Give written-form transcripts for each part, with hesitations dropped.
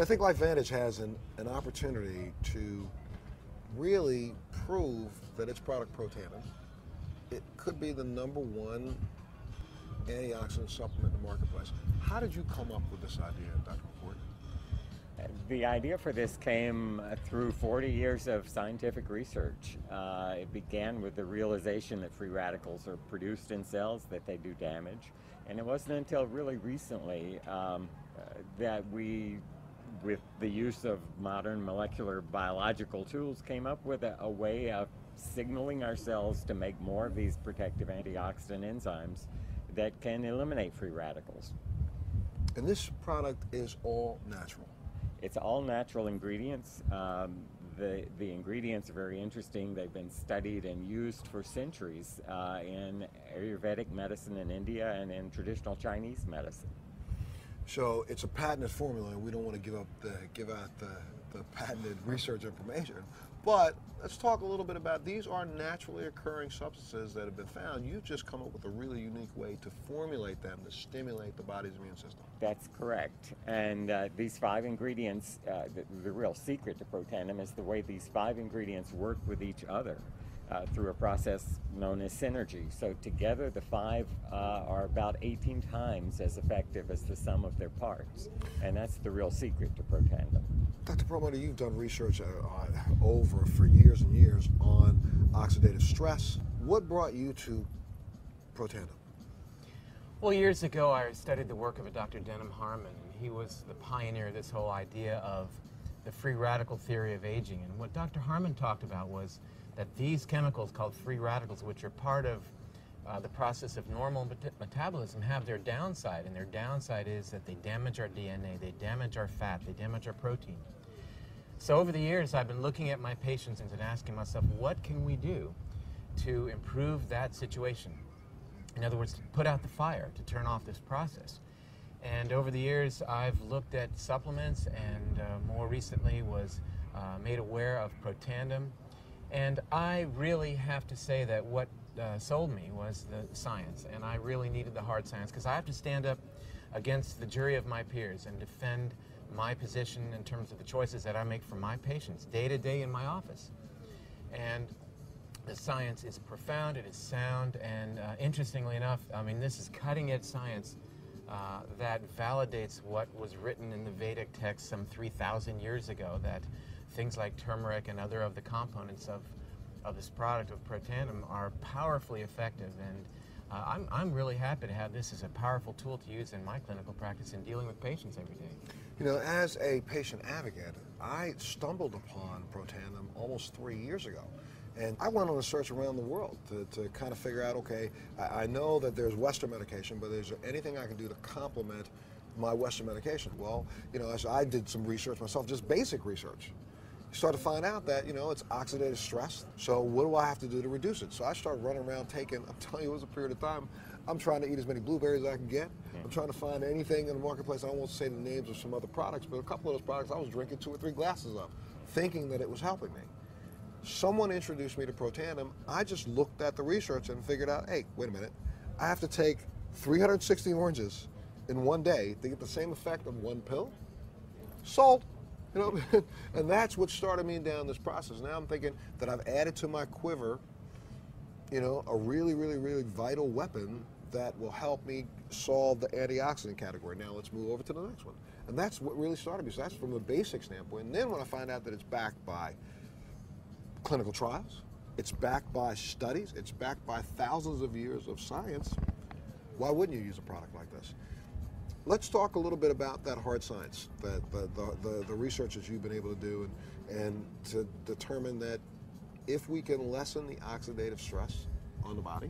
And I think LifeVantage has an opportunity to really prove that its product Protandim, it could be the #1 antioxidant supplement in the marketplace. How did you come up with this idea, Dr. McCord? The idea for this came through 40 years of scientific research. It began with the realization that free radicals are produced in cells, that they do damage. And it wasn't until really recently that we, with the use of modern molecular biological tools, came up with a way of signaling our cells to make more of these protective antioxidant enzymes that can eliminate free radicals. And this product is all natural. It's all natural ingredients. The ingredients are very interesting. They've been studied and used for centuries in Ayurvedic medicine in India and in traditional Chinese medicine. So it's a patented formula, and we don't want to give out the patented research information. But let's talk a little bit about, these are naturally occurring substances that have been found. You've just come up with a really unique way to formulate them to stimulate the body's immune system. That's correct. And these 5 ingredients, the real secret to Protandim is the way these 5 ingredients work with each other through a process known as synergy. So together the 5 are about 18 times as effective as the sum of their parts. And that's the real secret to Protandim. Dr. Perlmutter, you've done research for years and years on oxidative stress. What brought you to Protandim? Well, years ago I studied the work of a Dr. Denham Harmon, and he was the pioneer of this whole idea of the free radical theory of aging. And what Dr. Harmon talked about was that these chemicals called free radicals, which are part of the process of normal metabolism, have their downside, and their downside is that they damage our DNA, they damage our fat, they damage our protein. So over the years I've been looking at my patients and asking myself, what can we do to improve that situation? In other words, to put out the fire, to turn off this process. And over the years I've looked at supplements, and more recently was made aware of Protandim. And I really have to say that what sold me was the science, and I really needed the hard science, because I have to stand up against the jury of my peers and defend my position in terms of the choices that I make for my patients day to day in my office. And the science is profound, it is sound, and interestingly enough, I mean, this is cutting-edge science that validates what was written in the Vedic text some 3,000 years ago, that things like turmeric and other of the components of this product of Protandim are powerfully effective. And I'm really happy to have this as a powerful tool to use in my clinical practice in dealing with patients every day. You know, as a patient advocate, I stumbled upon Protandim almost 3 years ago. And I went on a search around the world to kind of figure out, okay, I know that there's Western medication, but is there anything I can do to complement my Western medication? Well, you know, as I did some research myself, just basic research. You start to find out that, you know, it's oxidative stress. So what do I have to do to reduce it? So I started running around taking, I'm telling you, it was a period of time, I'm trying to eat as many blueberries as I can get. I'm trying to find anything in the marketplace. I won't say the names of some other products, but a couple of those products I was drinking 2 or 3 glasses of, thinking that it was helping me. Someone introduced me to Protandim. I just looked at the research and figured out, hey, wait a minute, I have to take 360 oranges in one day to get the same effect of 1 pill? Sold. You know, and that's what started me down this process. Now I'm thinking that I've added to my quiver, you know, a really, really, really vital weapon that will help me solve the antioxidant category. Now let's move over to the next one. And that's what really started me. So that's from the basic standpoint. And then when I find out that it's backed by clinical trials, it's backed by studies, it's backed by thousands of years of science, why wouldn't you use a product like this? Let's talk a little bit about that hard science, the research that you've been able to do, and to determine that if we can lessen the oxidative stress on the body,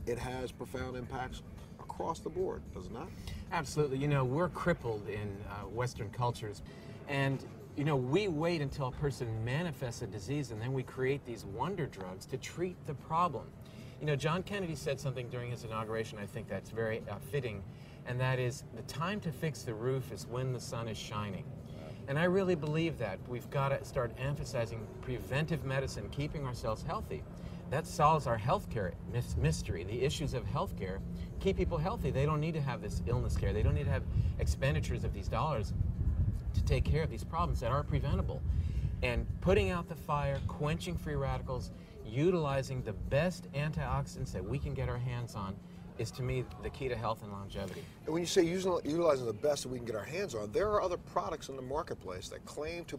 it has profound impacts across the board, does it not? Absolutely. You know, we're crippled in Western cultures, and you know, we wait until a person manifests a disease, and then we create these wonder drugs to treat the problem. You know, John Kennedy said something during his inauguration, I think that's very fitting, and that is, the time to fix the roof is when the sun is shining. And I really believe that. We've got to start emphasizing preventive medicine, keeping ourselves healthy. That solves our healthcare mystery. The issues of healthcare keep people healthy. They don't need to have this illness care. They don't need to have expenditures of these dollars to take care of these problems that are preventable. And putting out the fire, quenching free radicals, utilizing the best antioxidants that we can get our hands on is, to me, the key to health and longevity. And when you say utilizing the best that we can get our hands on, there are other products in the marketplace that claim to,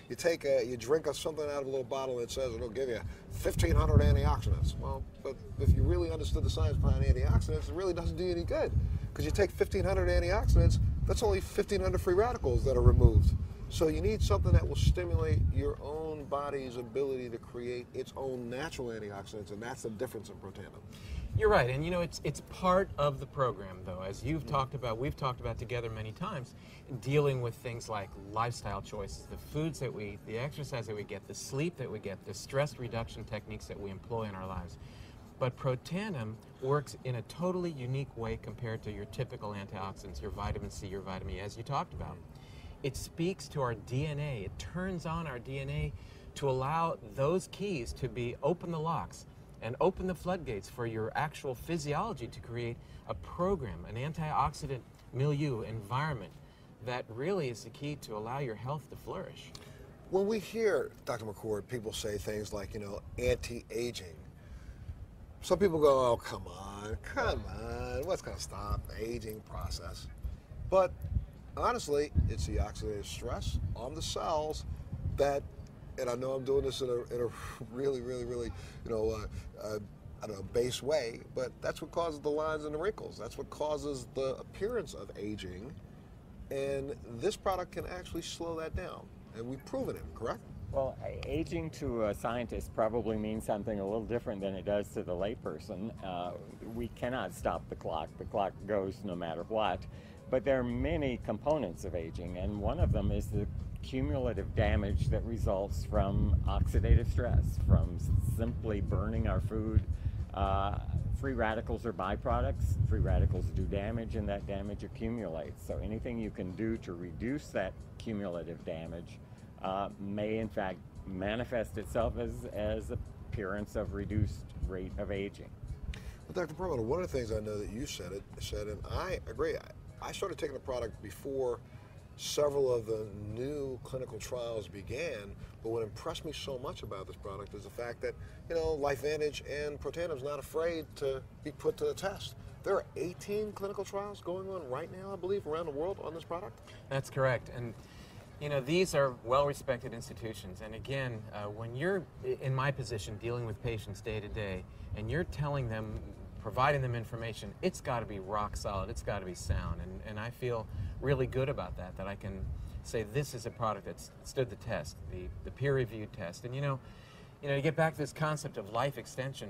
you drink something out of a little bottle that says it'll give you 1,500 antioxidants. Well, but if you really understood the science behind antioxidants, it really doesn't do you any good. Because you take 1,500 antioxidants, that's only 1,500 free radicals that are removed. So you need something that will stimulate your own body's ability to create its own natural antioxidants, and that's the difference in Protandim. You're right, and it's part of the program, though, as we've talked about together many times, dealing with things like lifestyle choices, the foods that we eat, the exercise that we get, the sleep that we get, the stress reduction techniques that we employ in our lives. But Protandim works in a totally unique way compared to your typical antioxidants, your vitamin C, your vitamin E, as you talked about. It speaks to our DNA. It turns on our DNA to allow those keys to open the locks and open the floodgates for your actual physiology to create a program, an antioxidant milieu, environment that really is the key to allow your health to flourish. When we hear, Dr. McCord, people say things like, anti-aging, some people go, oh, come on, what's going to stop the aging process? But honestly, it's the oxidative stress on the cells that, and I know I'm doing this in a really, really, really, I don't know, base way, but that's what causes the lines and the wrinkles. That's what causes the appearance of aging. And this product can actually slow that down. And we've proven it, correct? Well, aging to a scientist probably means something a little different than it does to the layperson. We cannot stop the clock. The clock goes no matter what. But there are many components of aging, and one of them is the cumulative damage that results from oxidative stress, from simply burning our food. Free radicals are byproducts. Free radicals do damage, and that damage accumulates. So anything you can do to reduce that cumulative damage may in fact manifest itself as appearance of reduced rate of aging. Well, Dr. Perlmutter, one of the things I know that you said, and I agree. I started taking the product before several of the new clinical trials began, but what impressed me so much about this product is the fact that, LifeVantage and Protandim is not afraid to be put to the test. There are 18 clinical trials going on right now, I believe, around the world on this product? That's correct. And these are well-respected institutions. And again, when you're in my position dealing with patients day to day, and you're telling them, providing them information, it's got to be rock solid, it's got to be sound. And I feel really good about that I can say this is a product that's stood the test, the peer-reviewed test. And to get back to this concept of life extension,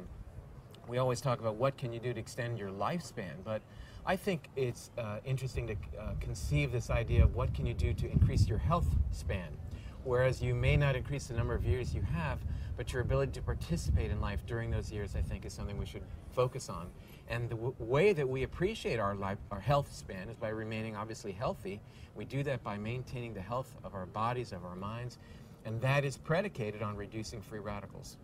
we always talk about what can you do to extend your lifespan, but I think it's interesting to conceive this idea of what can you do to increase your health span, whereas you may not increase the number of years you have, but your ability to participate in life during those years, I think, is something we should focus on. And the way that we appreciate our health span is by remaining obviously healthy. We do that by maintaining the health of our bodies, of our minds, and that is predicated on reducing free radicals.